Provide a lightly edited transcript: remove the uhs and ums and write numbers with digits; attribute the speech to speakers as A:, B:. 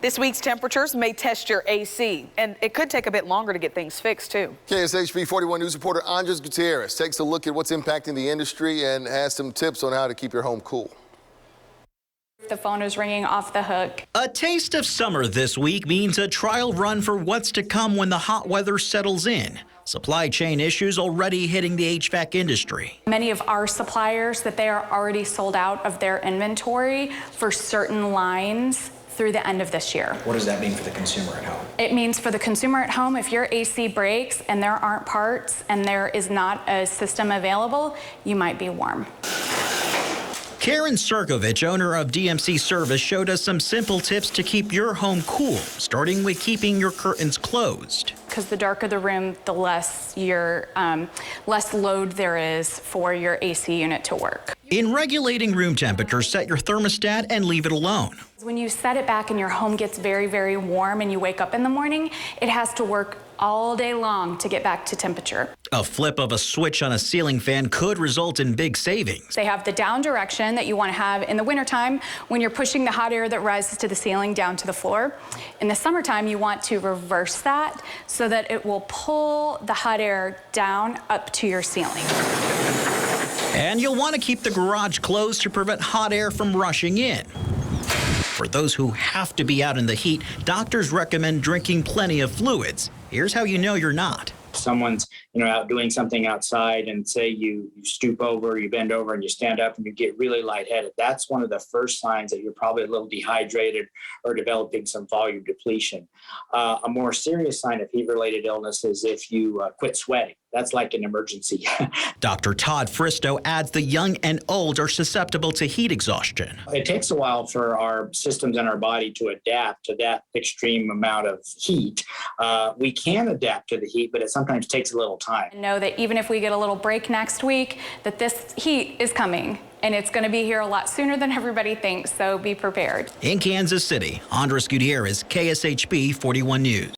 A: This week's temperatures may test your AC, and it could take a bit longer to get things fixed, too.
B: KSHB 41 News reporter Andres Gutierrez takes a look at what's impacting the industry and has some tips on how to keep your home cool.
C: The phone is ringing off the hook.
D: A taste of summer this week means a trial run for what's to come when the hot weather settles in. Supply chain issues already hitting the HVAC industry.
C: Many of our suppliers that they are already sold out of their inventory for certain lines through the end of this year.
E: What does that mean for the consumer at home?
C: It means for the consumer at home, if your AC breaks and there aren't parts and there is not a system available, you might be warm.
D: Karen Serkovich, owner of DMC Service, showed us some simple tips to keep your home cool, starting with keeping your curtains closed.
C: Because the darker the room, the less load there is for your AC unit to work.
D: In regulating room temperature, set your thermostat and leave it alone.
C: When you set it back and your home gets very, very warm and you wake up in the morning, it has to work all day long to get back to temperature.
D: A flip of a switch on a ceiling fan could result in big savings.
C: They have the down direction that you want to have in the wintertime when you're pushing the hot air that rises to the ceiling down to the floor. In the summertime, you want to reverse that so that it will pull the hot air down up to your ceiling.
D: And you'll want to keep the garage closed to prevent hot air from rushing in. For those who have to be out in the heat, doctors recommend drinking plenty of fluids. Here's how you know you're not.
F: Someone's out doing something outside, and say you stoop over, you bend over, and you stand up and you get really lightheaded. That's one of the first signs that you're probably a little dehydrated or developing some volume depletion. A more serious sign of heat-related illness is if you quit sweating. That's like an emergency.
D: Dr. Todd Fristow adds the young and old are susceptible to heat exhaustion.
F: It takes a while for our systems and our body to adapt to that extreme amount of heat. We can adapt to the heat, but it sometimes takes a little time.
C: Know that even if we get a little break next week, that this heat is coming, and it's going to be here a lot sooner than everybody thinks, so be prepared.
D: In Kansas City, Andres Gutierrez, KSHB 41 News.